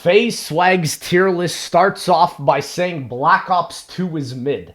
face, Swagg's tier list starts off by saying Black Ops 2 is mid.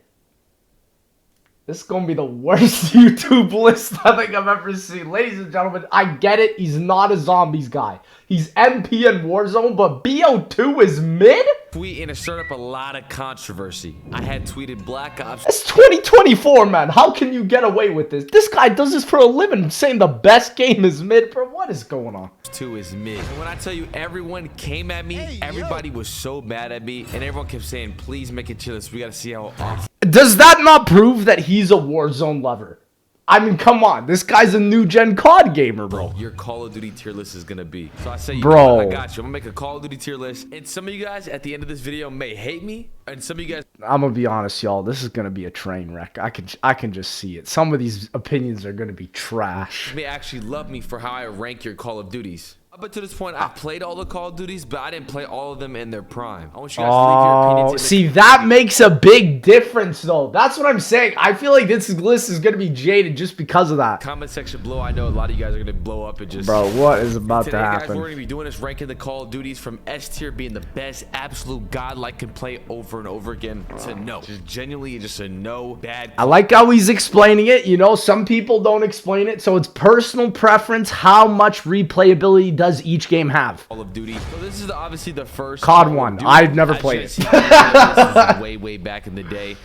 This is going to be the worst YouTube list I think I've ever seen. Ladies and gentlemen, I get it. He's not a zombies guy. He's MP and Warzone, but BO2 is mid? Tweet and it stirred up a lot of controversy. I had tweeted Black Ops. It's 2024, man. How can you get away with this? This guy does this for a living, saying the best game is mid. Bro, what is going on? 2 is mid. And when I tell you everyone came at me, everybody was so mad at me, and everyone kept saying, please make it tier list. We got to see how awful. Does that not prove that he's a Warzone lover? I mean, come on. This guy's a new-gen COD gamer, bro. Your Call of Duty tier list is going to be. So I say, bro, I got you. I'm going to make a Call of Duty tier list. And some of you guys at the end of this video may hate me. And some of you guys... I'm going to be honest, y'all. This is going to be a train wreck. I can just see it. Some of these opinions are going to be trash. You may actually love me for how I rank your Call of Duties. Up to this point, I've played all the Call of Duties, but I didn't play all of them in their prime. I want you guys to leave your opinions. See, that makes a big difference, though. That's what I'm saying. I feel like this list is going to be jaded just because of that. Comment section below. I know a lot of you guys are going to blow up and just... Bro, what is about today, to happen? Guys, we're going to be doing this, ranking the Call of Duties from S tier being the best, absolute godlike can play over and over again to no. Just genuinely, just a no bad... I like how he's explaining it. You know, some people don't explain it, so it's personal preference. How much replayability does each game have? Call of Duty. So this is obviously the first COD 1. I've never played it. This is way back in the day.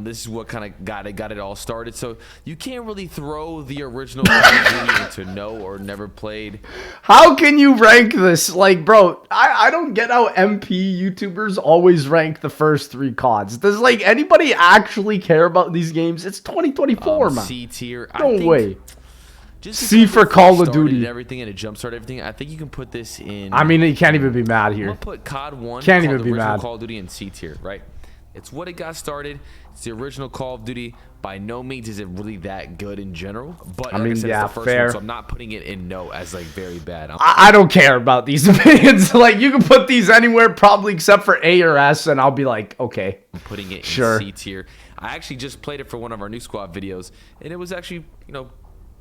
This is what kind of got it all started. So you can't really throw the original Call of Duty into no or never played. How can you rank this? Like, bro, I don't get how MP YouTubers always rank the first 3 CODs. Does like anybody actually care about these games? It's 2024, man. C tier. No way. Just C for Call of Duty. And everything and it jumpstart everything. I think you can put this in. I mean, you can't even be mad here. I'm gonna put COD 1. Can't even be mad. Call of Duty in C tier, right? It's what it got started. It's the original Call of Duty. By no means is it really that good in general. But I mean, like I said, yeah, it's the first fair. One, so I'm not putting it in no as like very bad. I don't care about these opinions. Like, you can put these anywhere, probably except for A or S, and I'll be like, okay. I'm putting it sure. in C tier. I actually just played it for one of our new squad videos, and it was actually, you know,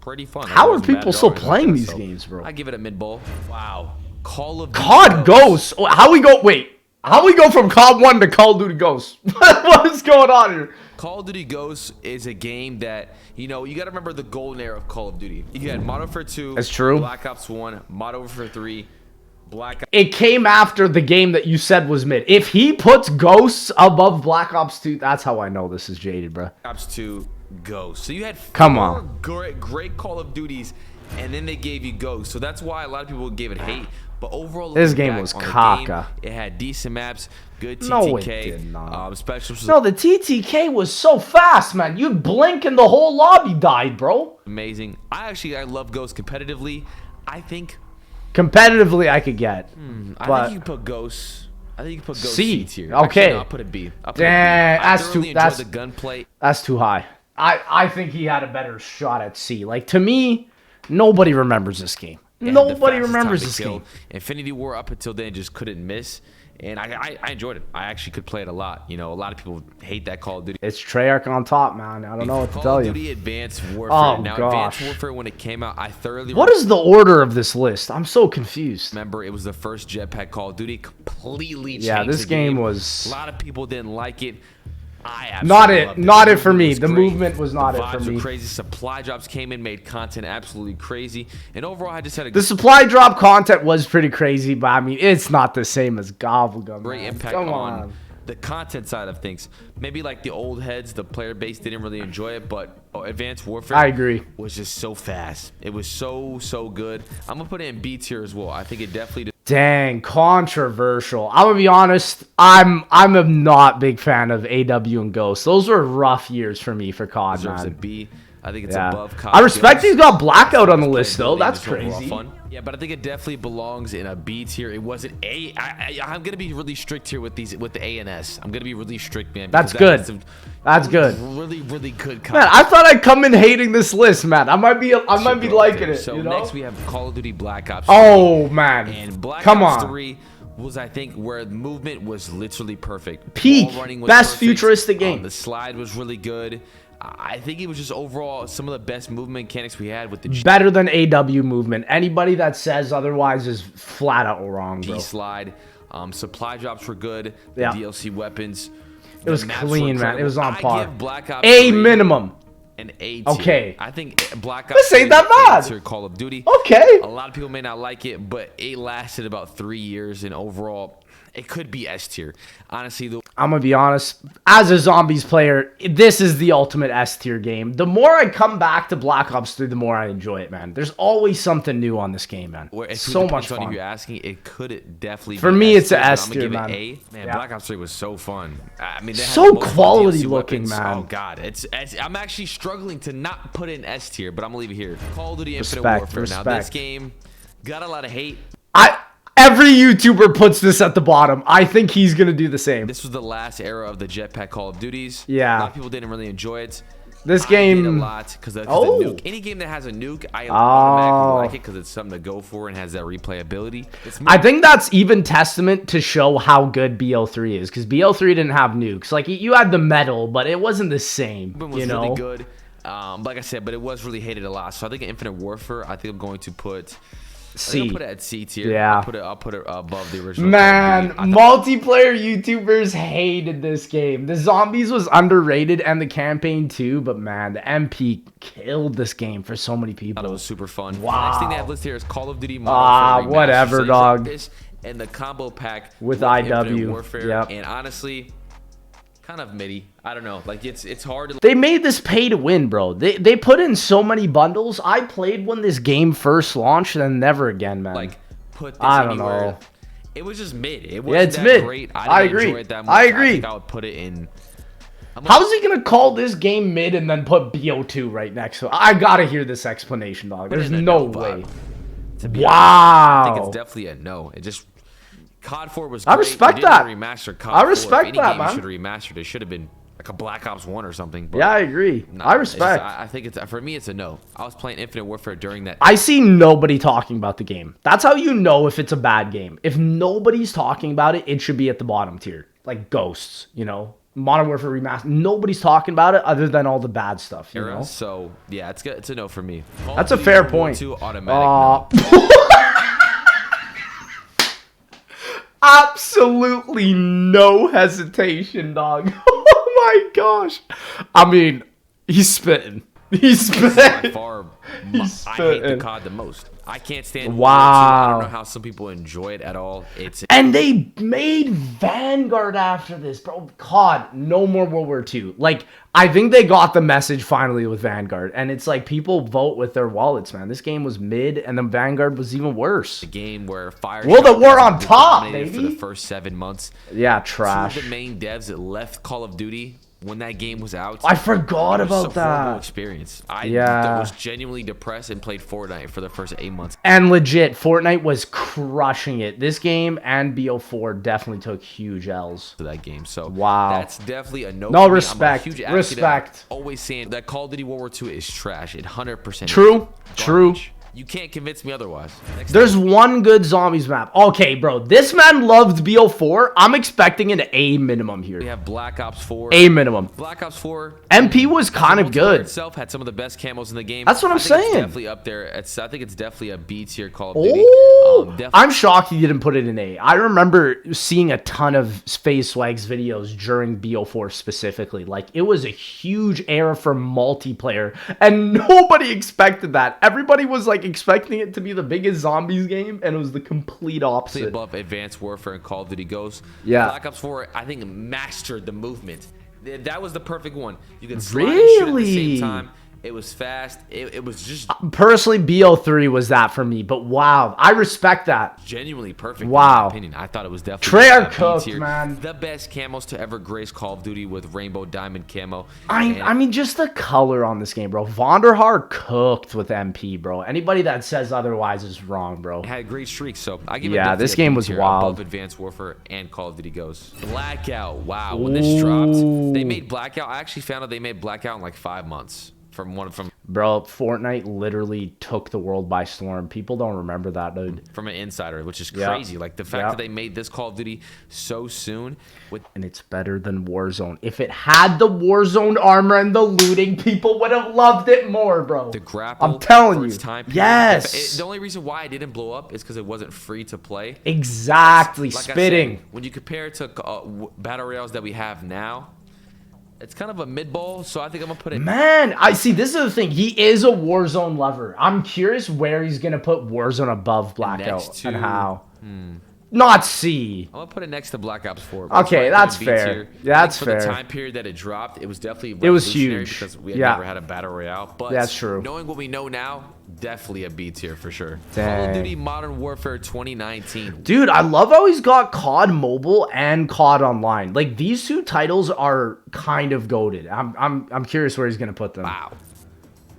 pretty fun. How are people still playing these games, bro? I give it a mid bowl. Wow. Call of Duty COD Ghosts. How we go? Wait. How we go from COD 1 to Call of Duty Ghosts? What is going on here? Call of Duty Ghosts is a game that, you know, you got to remember the golden era of Call of Duty. You had Modern Warfare 2. That's true. Black Ops 1. Modern Warfare 3. Black Ops. It came after the game that you said was mid. If he puts Ghosts above Black Ops 2, that's how I know this is jaded, bro. Black Ops 2 Ghosts. So you had Come on. Great Call of Duties, and then they gave you Ghosts. So that's why a lot of people gave it hate. But overall, this game was caca. It had decent maps, good TTK. No, it did not. Specials. No, the TTK was so fast, man. You'd blink and the whole lobby died, bro. Amazing. I love Ghosts competitively. I think competitively I could get. I think you can put Ghosts. I think you can put Ghosts C tier. Okay. Actually, no, I'll put a B. That's too. That's the gunplay. That's too high. I think he had a better shot at C. Like, to me, nobody remembers this game. Nobody remembers this game. Infinity War up until then just couldn't miss, and I enjoyed it. I actually could play it a lot. You know, a lot of people hate that Call of Duty. It's Treyarch on top, man. I don't know what to tell you. Call of Duty Advanced Warfare. Oh, now, gosh. Advanced Warfare, when it came out, I thoroughly... What is the order of this list? I'm so confused. Remember, it was the first jetpack Call of Duty. Completely changed Yeah, this the game game was... A lot of people didn't like it. Not it for me. The movement was not it for me. Crazy supply drops came in, made content absolutely crazy, and overall I just had a the supply drop content was pretty crazy, but I mean it's not the same as Gobblegum. Great impact on the content side of things. Maybe like the old heads, the player base didn't really enjoy it, but Advanced Warfare, I agree, was just so fast. It was so good. I'm gonna put it in B tier as well. I think it definitely. Dang, controversial. I'm gonna be honest. I'm a not big fan of AW and Ghost. Those were rough years for me for COD, man. A B. I think it's above COD. I respect he's got Blackout on the list though. That's crazy. Fun. Yeah, but I think it definitely belongs in a B tier. It wasn't A. I'm gonna be really strict here with the A and S. I'm gonna be really strict, man. That's good. That's good. Really good. Man, I thought I'd come in hating this list, man. I might be liking it. So you know? Next we have Call of Duty Black Ops 3. Oh man, and Black come Ops on. 3 was, I think, where the movement was literally perfect. Peak, best futuristic game. The slide was really good. I think it was just overall some of the best movement mechanics we had with the better than AW movement. Anybody that says otherwise is flat out wrong, bro. G slide. Supply drops were good. The Yeah. DLC weapons. It was clean, man. It was on par. I give Black Ops A 3 minimum. an A tier. Okay. I think Black Ops This ain't 3 that is bad. A tier Call of Duty. Okay. A lot of people may not like it, but it lasted about 3 years, and overall, it could be S tier. Honestly, I'm gonna be honest. As a zombies player, this is the ultimate S tier game. The more I come back to Black Ops 3, the more I enjoy it, man. There's always something new on this game, man. So much fun. If you're asking, it could definitely. For be me, S it's a tier, but S I'm tier, gonna give man. it A. Man, Yeah. Black Ops 3 was so fun. I mean, they had So the most fun quality DLC looking, weapons. man. Oh god, it's I'm actually struggling to not put it in S tier, but I'm gonna leave it here. Call of Duty Infinite Warfare. Now this game got a lot of hate. Every YouTuber puts this at the bottom. I think he's gonna do the same. This was the last era of the jetpack Call of Duties. Yeah. A lot of people didn't really enjoy it. This I game did a lot because the Oh. nuke. Any game that has a nuke, I automatically like it because it's something to go for and has that replayability. I think that's even testament to show how good BO3 is, because BO3 didn't have nukes. Like, you had the metal, but it wasn't the same. It was you know? really good. Like I said, but it was really hated a lot. So I think in Infinite Warfare, I think I'm going to put. C. I'll put it at C tier. Yeah. I'll put it above the original. Man, multiplayer YouTubers hated this game. The zombies was underrated and the campaign too, but man, the MP killed this game for so many people. I thought it was super fun. Wow. Next thing they have listed here is Call of Duty Modern Warfare Remastered. Whatever, So dog. this and the combo pack With Infinite IW. Warfare. Yep. And honestly, kind of midi. I don't know. Like it's hard to. They made this pay to win, bro. They put in so many bundles. I played when this game first launched, and never again, man. Like put this I don't anywhere. know. It was just mid. It wasn't it's that mid. great. I didn't agree. enjoy it that much. I agree. I think I would put it in. How's he gonna call this game mid and then put BO2 right next to it? I gotta hear this explanation, dog. There's no way. I think Wow. it's definitely a no. It just COD 4 was. I great. respect You didn't that. Remaster COD I 4. respect If any that, game man. should have remastered. It should have been like a Black Ops 1 or something. But Yeah, I agree. nah, I it's just- respect. I think it's for me. It's a no. I was playing Infinite Warfare during that. I see nobody talking about the game. That's how you know if it's a bad game. If nobody's talking about it, it should be at the bottom tier. Like Ghosts, you know? Modern Warfare Remastered. Nobody's talking about it other than all the bad stuff, you era. know? So yeah, it's good. It's a no for me. Call That's of a Duty fair World War point. II, automatic no. Absolutely no hesitation, dog. Oh my gosh. I mean, he's spitting. He's By spitting. far, He's I hate the spitting. COD the most. I can't stand. Wow. I don't know how some people enjoy it at all. It's And they made Vanguard after this, bro. God, no more World War II. Like, I think they got the message finally with Vanguard. And it's like people vote with their wallets, man. This game was mid, and then Vanguard was even worse. a game where fire. World at War on was top, dominated for baby. the first 7 months. Yeah, Two trash. of the main devs that left Call of Duty when that game was out. I forgot it was about a horrible that. experience. I Yeah. was genuinely depressed and played Fortnite for the first 8 months. And legit, Fortnite was crushing it. This game and BO4 definitely took huge L's. To that game, so Wow. that's definitely a no. No for me. respect. I'm a huge advocate of Respect. always saying that Call of Duty World War II is trash. It 100%. True. is True. garbage. You can't convince me otherwise. Next There's one good zombies map. Okay, bro. This man loved BO4. I'm expecting an A minimum we here. have Black Ops 4. A minimum. Black Ops 4. MP was kind of Multiplayer good. Itself had some of the best camos in the game. That's what I'm I think it's saying. definitely up there. I think it's definitely a B tier Call of Duty. Oh, Definitely. I'm shocked he didn't put it in A. I remember seeing a ton of Swagg's videos during BO4 specifically. Like, it was a huge era for multiplayer, and nobody expected that. Everybody was like expecting it to be the biggest zombies game, and it was the complete opposite. Above Advanced Warfare and Call of Duty Ghosts. Yeah. Black Ops 4, I think, mastered the movement. That was the perfect one. You can slide and shoot at the Really? same time. It was fast. It was just Personally, BO3 was that for me, but wow, I respect that. genuinely perfect. Wow. In my opinion, I thought it was definitely Treyarch a B cooked, tier. man. The best camos to ever grace Call of Duty with Rainbow Diamond camo. I mean, just the color on this game, bro. Vonderhaar cooked with MP, bro. Anybody that says otherwise is wrong, bro. It had great streaks, so I give it Yeah, definitely this a game B was tier wild. above Advanced Warfare and Call of Duty Ghosts. Blackout, wow! When this dropped, they made Blackout. I actually found out they made Blackout in like 5 months. from Bro, Fortnite literally took the world by storm. People don't remember that, dude. an insider, which is Yeah. crazy. Like the fact Yeah. that they made this Call of Duty so soon with And it's better than Warzone. If it had the Warzone armor and the looting, people would have loved it more, bro. the grapple. I'm telling for you. its time period. Yes. The only reason why it didn't blow up is because it wasn't free to play. Exactly. Like I Spitting. said, when you compare it to battle royales that we have now, it's kind of a mid-ball. So I think I'm gonna put it. Man, I see. This is the thing. He is a Warzone lover. I'm curious where he's gonna put Warzone above Blackout Next to- and how. Not C. I'm gonna put it next to Black Ops 4. Okay, that's B fair. tier. That's For fair. the time period that it dropped, it was definitely It was revolutionary huge. because we had Yeah. never had a battle royale. But That's true. Knowing what we know now, definitely a B tier for sure. Call Dang. of Duty Modern Warfare 2019. Dude, I love how he's got COD Mobile and COD Online. Like these two titles are kind of goated. I'm curious where he's gonna put them. Wow.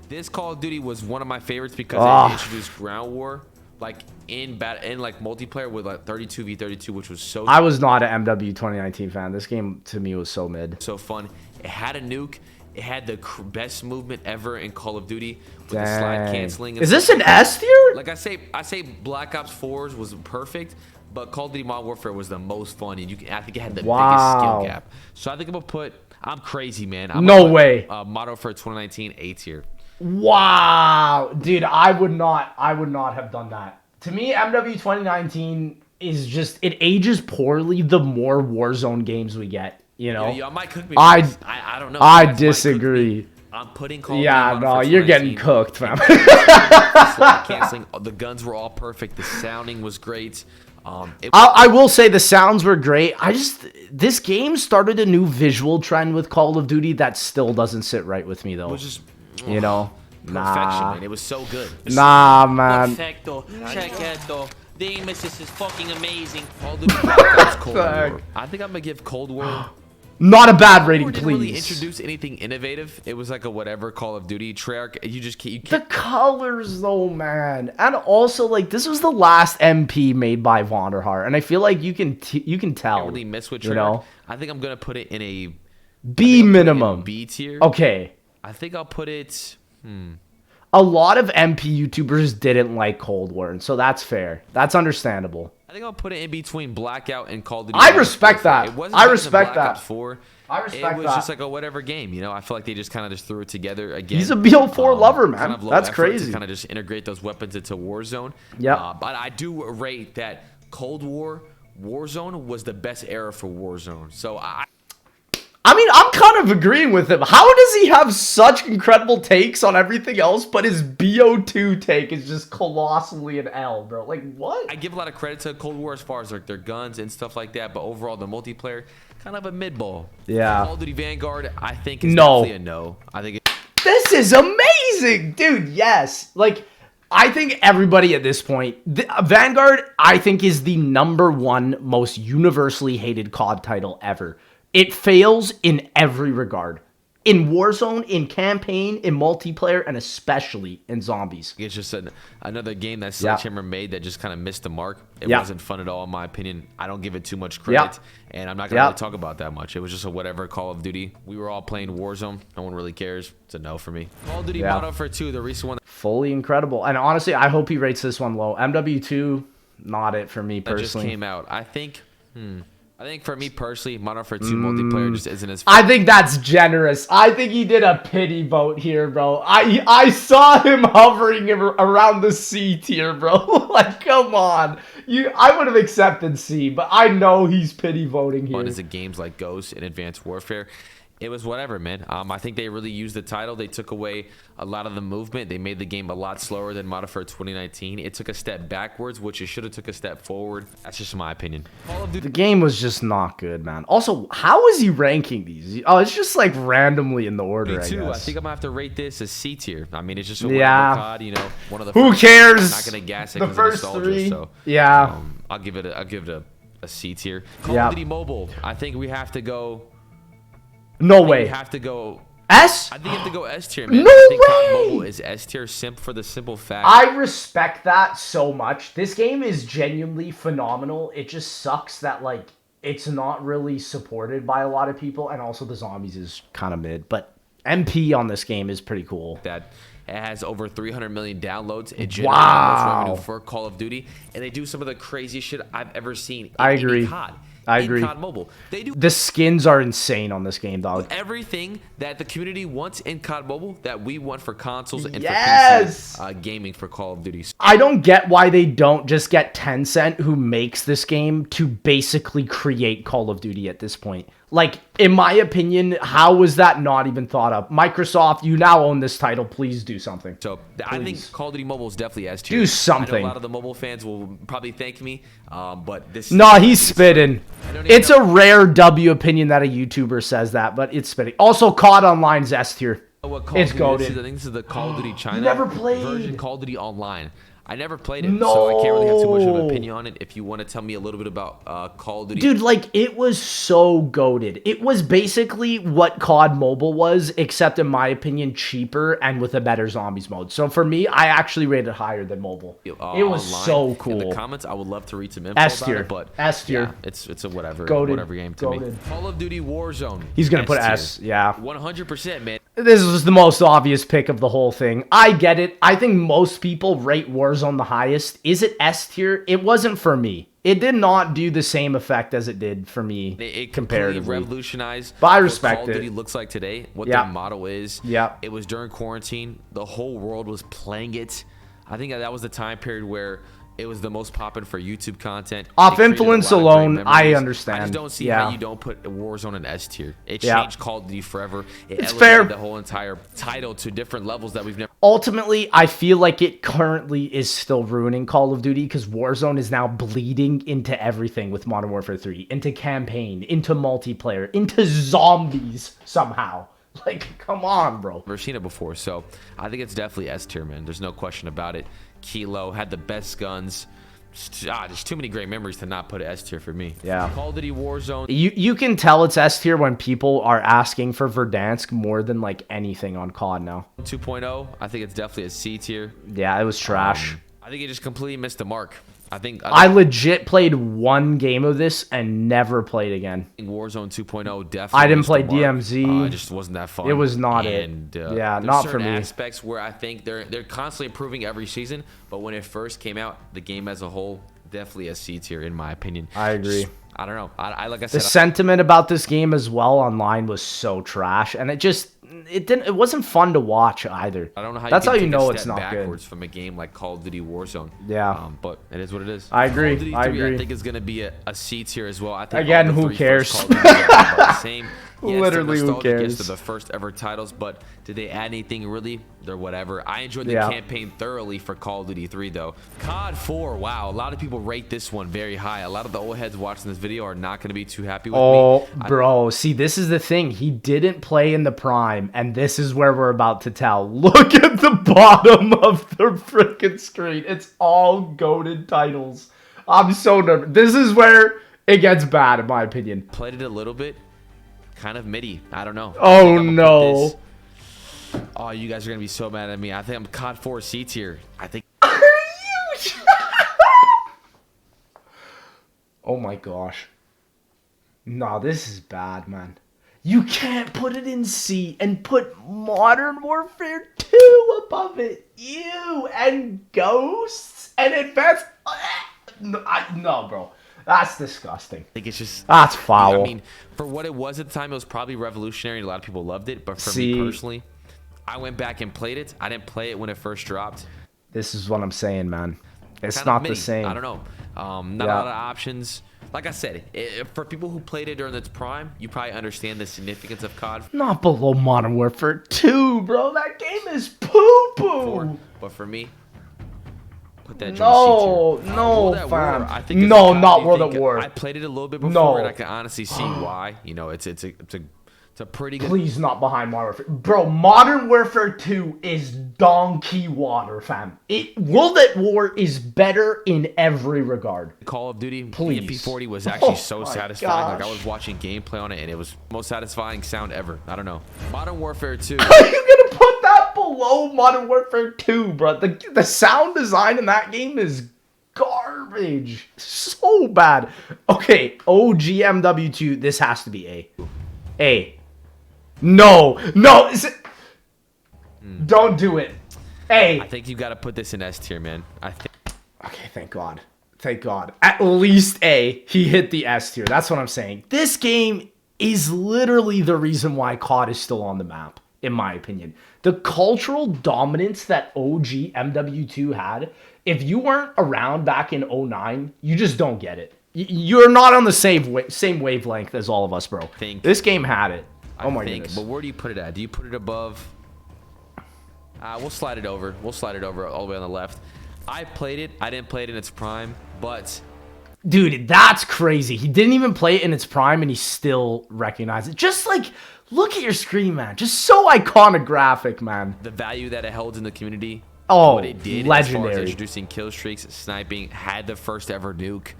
This Call of Duty was one of my favorites because Ah. it introduced ground war, like in like multiplayer with like 32v32, which was so I was not an MW 2019 fan. This game to me was so mid. so fun. It had a nuke. It had the best movement ever in Call of Duty with the slide Dang. canceling. and Is this stuff an like that. S tier? Like I say Black Ops 4's was perfect, but Call of Duty Modern Warfare was the most fun, and I think it had the biggest Wow. skill gap. So I think I'm gonna put. I'm crazy, man. I'm No gonna put, way. Modern Warfare 2019 A tier. Wow, dude, I would not have done that. To me, MW 2019 is just it ages poorly the more Warzone games we get. You know, Yeah, I might cook me. I I don't know. I You guys might cook me. disagree. I'm putting Call of Duty Yeah, Modern no, Warfare you're getting 2019. cooked, fam. Slide canceling. The guns were all perfect. The sounding was great. I will say the sounds were great. This game started a new visual trend with Call of Duty that still doesn't sit right with me though. was just You know, perfection, nah, man. It was so good. nah, man. Perfecto. Check it. The English is fucking amazing. Call of Duty Black Ops Cold Fuck. War. I think I'm gonna give Cold War. Not a bad Cold War rating, didn't really please. introduce anything innovative. It was like a whatever Call of Duty Treyarch. You just can't. You The can't colors, though, man, and also like this was the last MP made by Vonderhaar, and I feel like you can tell. really mess with Treyarch. You know, I think I'm gonna put it in a B minimum. B tier. Okay, I think I'll put it. a lot of MP YouTubers didn't like Cold War, and so that's fair. That's understandable. I think I'll put it in between Blackout and Call of Duty. I Modern respect Warfare. that. It wasn't I better than respect Black that. Ops 4. I respect It was that. just like a whatever game, you know. I feel like they just kind of just threw it together again. He's a BO4 lover, man. Kind of low That's effort crazy. To kind of just integrate those weapons into Warzone. Yep. But I do rate that Cold War, Warzone was the best era for Warzone. So I mean, I'm kind of agreeing with him. How does he have such incredible takes on everything else, but his BO2 take is just colossally an L, bro? Like, what? I give a lot of credit to Cold War as far as like their guns and stuff like that. But overall, the multiplayer, kind of a mid-ball. Yeah. Call of Duty Vanguard, I think is No. definitely a no. I think This is amazing, dude. Yes. Like, I think everybody at this point, Vanguard, I think, is the #1 most universally hated COD title ever. It fails in every regard. In Warzone, in campaign, in multiplayer, and especially in zombies. it's just another game that Yeah. Sledgehammer made that just kind of missed the mark. It Yeah. wasn't fun at all, in my opinion. I don't give it too much credit, and I'm not going to Yeah. really talk about that much. It was just a whatever Call of Duty. We were all playing Warzone. No one really cares. It's a no for me. Call of Duty Yeah. Modern Warfare 2, the recent one Fully incredible. And honestly, I hope he rates this one low. MW2, not it for me that just personally. came out. I think for me personally, Modern Warfare 2 multiplayer just isn't as I think that's generous. I think he did a pity vote here, bro. I saw him hovering around the C tier, bro. Like, come on. I would have accepted C, but I know he's pity voting here. fun as the games like Ghost and Advanced Warfare. It was whatever, man. I think they really used the title. They took away a lot of the movement. They made the game a lot slower than Modern Warfare 2019. It took a step backwards, which it should have took a step forward. That's just my opinion. Call of Duty. The game was just not good, man. Also, how is he ranking these? Oh, it's just like randomly in the order, Me too. I I guess. think I'm gonna have to rate this as C tier. I mean, it's just a Yeah. whatever COD, you know, one of the. Who first- cares? I'm not gonna gas it The 'cause of first nostalgia, three. So, Yeah. I'll give it a C tier. Call Yeah. of Duty Mobile. I think we have to go. No We way. have to go. S? I think you have to go S tier, man. No I think COD way! Mobile is S tier for the simple fact. I respect that so much. This game is genuinely phenomenal. It just sucks that, like, it's not really supported by a lot of people, and also the zombies is kind of mid, but MP on this game is pretty cool. That it has over 300 million downloads. It generates the most Wow. revenue for Call of Duty, and they do some of the craziest shit I've ever seen. In I agree. COD. I in agree. COD Mobile, they do The skins are insane on this game, dog. everything that the community wants in COD Mobile that we want for consoles and Yes! for PC gaming for Call of Duty. I don't get why they don't just get Tencent, who makes this game, to basically create Call of Duty at this point. Like, in my opinion, how was that not even thought of? Microsoft, you now own this title. Please do something. So I think Please. Call of Duty Mobile is definitely S tier. Do I something. know a lot of the mobile fans will probably thank me, but this. Nah, he's spitting. don't even It's know- a rare W opinion that a YouTuber says that, but it's spitting. Also, COD Online's S tier. What Call It's of Duty is. goated. I think this is the Call of Duty China never played. version, Call of Duty Online. I never played it, so I can't really have too much of an opinion on it. If you want to tell me a little bit about Call of Duty, Dude, like, it was so goated. It was basically what COD Mobile was, except in my opinion, cheaper and with a better zombies mode. So for me, I actually rated it higher than mobile. It was online, so cool. In the comments, I would love to read some info S about tier. it, but S tier. yeah, it's a whatever Goated. game to me. Goated. Call of Duty Warzone. He's gonna put tier. S, yeah. 100%, man. This was the most obvious pick of the whole thing. I get it. I think most people rate Warzone the highest. Is it S tier? It wasn't for me. It did not do the same effect as it did for me It completely comparatively. revolutionized But I what respect Call of it. Duty looks like today, what Yeah. their motto is. Yeah. It was during quarantine. The whole world was playing it. I think that was the time period where it was the most poppin' for YouTube content. Off It created a influence lot of great alone, I memories. understand. I just don't see Yeah. how you don't put Warzone in S tier. It Yeah. changed Call of Duty forever. It It's elevated fair. the whole entire title to different levels that we've never. Ultimately, I feel like it currently is still ruining Call of Duty because Warzone is now bleeding into everything with Modern Warfare 3, into campaign, into multiplayer, into zombies somehow. Like, come on, bro. Never seen it before, so I think it's definitely S tier, man. There's no question about it. Kilo had the best guns. Just too many great memories to not put it S tier for me. Yeah. Call of Duty Warzone. You can tell it's S tier when people are asking for Verdansk more than like anything on COD now. 2.0, I think it's definitely a C tier. Yeah, it was trash. I think it just completely missed the mark. I think I legit played one game of this and never played again. Warzone 2.0 definitely. I didn't missed play the mark. DMZ. It just wasn't that fun. It was not it. and, Yeah, there's not for certain me. aspects where I think they're constantly improving every season, but when it first came out, the game as a whole definitely a C tier in my opinion. I agree. I don't know. I like I The said. sentiment about this game as well online was so trash, and it wasn't fun to watch either. I don't know how. That's how you take a know step it's not backwards good. from a game like Call of Duty Warzone. Yeah. But it is what it is. I agree. Call of Duty 3, I agree. I think is going to be a C tier as well. I think Again, all the who 3 cares? first Call of Duties are about the same. Yes, Literally, they're who nostalgic, yes, cares? they're the first ever titles, but did they add anything really? They're whatever. I enjoyed the Yeah. campaign thoroughly for Call of Duty 3 though. COD 4, wow, a lot of people rate this one very high. A lot of the old heads watching this video are not going to be too happy with Oh, me. bro. See, this is the thing. He didn't play in the prime, and this is where we're about to tell. Look at the bottom of the freaking screen. It's all goated titles. I'm so nervous. This is where it gets bad, in my opinion. Played it a little bit. Kind of midi. I don't know. Oh, I think I'm gonna put no. this- Oh, you guys are gonna be so mad at me. I think I'm COD 4 C tier. I think Oh my gosh. Nah, this is bad, man. You can't put it in C and put Modern Warfare 2 above it. Ew, and Ghosts and Advanced. No, bro. That's disgusting. it's just. That's foul. I mean, for what it was at the time, it was probably revolutionary. A lot of people loved it, but for See. me personally, I went back and played it. I didn't play it when it first dropped. This is what I'm saying, man. It's Kind of not the midi. same. I don't know. Not Yeah. a lot of options. Like I said, for people who played it during its prime, you probably understand the significance of COD Not below Modern Warfare 2, bro. That game is poo-poo. But for me, put that No, joint C tier. no, World at War, fam. I think is No, a COD not I World think at War. I played it a little bit before, No. and I can honestly see why. You know, it's a pretty good. Please not behind Modern Warfare. Bro, Modern Warfare 2 is donkey water, fam. World at War is better in every regard. Call of Duty Please. MP40 was actually Oh so my satisfying. Like I gosh. was watching gameplay on it, and it was the most satisfying sound ever. I don't know. Modern Warfare 2. Are you gonna put that below Modern Warfare 2, bro? The sound design in that game is garbage. So bad. Okay, OGMW2, this has to be A. A. No. Is it... Don't do it. A. I think you got to put this in S tier, man. Okay, thank God. Thank God. At least A, he hit the S tier. That's what I'm saying. This game is literally the reason why COD is still on the map, in my opinion. The cultural dominance that OG MW2 had, if you weren't around back in 09, you just don't get it. You're not on the same wavelength as all of us, bro. This game had it. Oh my goodness. But where do you put it at? Do you put it above? We'll slide it over. We'll slide it over all the way on the left. I played it. I didn't play it in its prime, but... Dude, that's crazy. He didn't even play it in its prime, and he still recognized it. Just like, look at your screen, man. Just so iconographic, man. The value that it held in the community. Oh, what it did legendary. As far as introducing kill streaks, sniping, had the first ever nuke.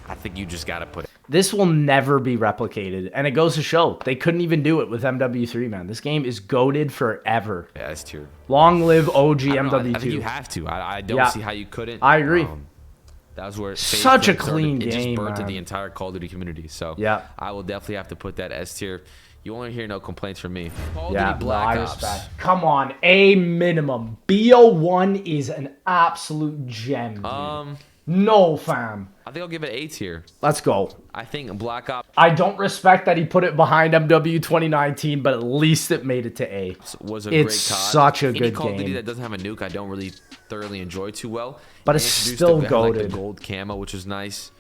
I think you just got to put it. This will never be replicated, and it goes to show they couldn't even do it with MW3, man. This game is goated forever. Yeah, S tier. Long live OG MW2. I think you have to. I don't see how you couldn't. I agree. That was where such a clean game, it just burnt man. the entire Call of Duty community. So yeah, I will definitely have to put that S tier. You won't hear no complaints from me. Call of Duty Black Ops. Come on, A minimum. BO1 is an absolute gem, dude. No, fam. I think I'll give it A tier. Let's go. I think Black Ops. I don't respect that he put it behind MW 2019, but at least it made it to A. Was a it's great COD. Such a good game. Call of Duty that doesn't have a nuke, I don't really thoroughly enjoy too well. But it's still goated. Like the gold camo, which is nice.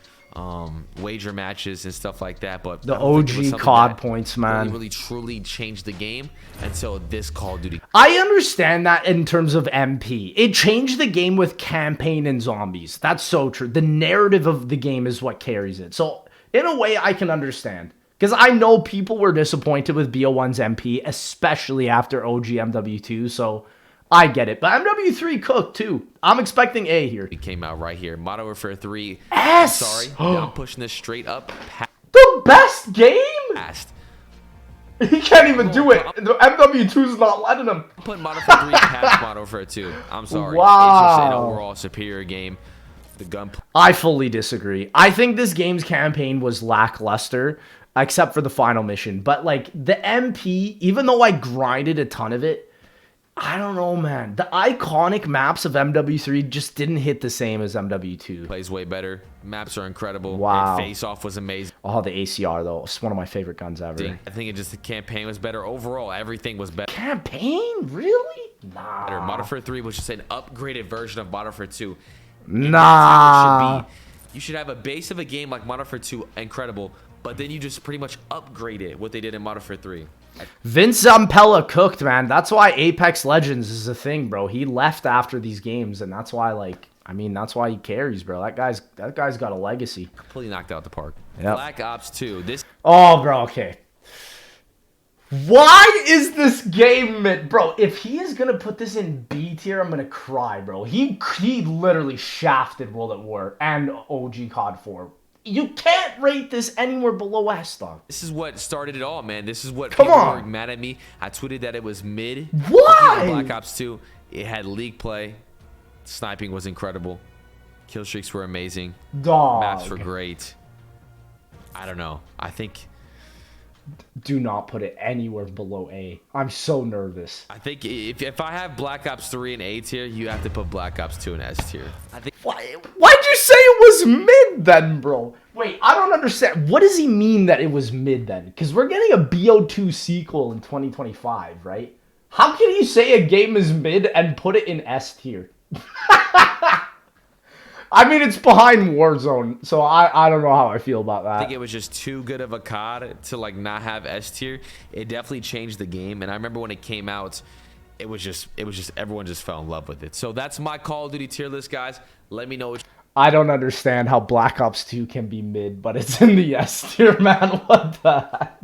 Wager matches and stuff like that, but the OG COD points, man, really truly changed the game until this Call of Duty. I understand that in terms of MP, it changed the game with campaign and zombies. That's so true. The narrative of the game is what carries it. So in a way, I can understand, because I know people were disappointed with BO1's MP, especially after OG MW2. So I get it, but MW3 cooked too. I'm expecting A here. It came out right here. Modern Warfare 3. S. Sorry, I'm pushing this straight up. The best game. Past. He can't even do it. The MW2's not letting him. I'm putting Modern Warfare 3 past Modern Warfare 2. I'm sorry. Wow. It's just an overall superior game. The gun. I fully disagree. I think this game's campaign was lackluster, except for the final mission. But like the MP, even though I grinded a ton of it, I don't know, man. The iconic maps of MW3 just didn't hit the same as MW2. Plays way better. Maps are incredible. Wow. And Face Off was amazing. Oh, the ACR, though. It's one of my favorite guns ever. I think the campaign was better. Overall, everything was better. Campaign? Really? Nah. Modern Warfare 3 was just an upgraded version of Modern Warfare 2. Nah. You should have a base of a game like Modern Warfare 2, incredible, but then you just pretty much upgrade it, what they did in Modern Warfare 3. Vince Zampella cooked, man. That's why Apex Legends is a thing, bro. He left after these games, and that's why, like, I mean, that's why he carries, bro. That guy's got a legacy. Completely knocked out the park. Yep. Black Ops 2. Oh, bro, okay. Why is this game mid? Bro, if he is going to put this in B tier, I'm going to cry, bro. He literally shafted World at War and OG COD 4. You can't rate this anywhere below S, dog. This is what started it all, man. This is what people were mad at me. I tweeted that it was mid. Why? Black Ops 2, it had league play. Sniping was incredible. Kill streaks were amazing. Dog. Maps were great. I don't know. I think... Do not put it anywhere below A. I'm so nervous. I think if I have Black Ops 3 in A tier, you have to put Black Ops 2 in S tier. I think. Why'd you say it was mid then, bro? Wait, I don't understand. What does he mean that it was mid then? Because we're getting a BO2 sequel in 2025, right? How can you say a game is mid and put it in S tier? I mean, it's behind Warzone, so I don't know how I feel about that. I think it was just too good of a COD to like not have S tier. It definitely changed the game, and I remember when it came out, it was just everyone just fell in love with it. So that's my Call of Duty tier list, guys. Let me know what I don't understand how Black Ops 2 can be mid, but it's in the S tier, man. What the heck?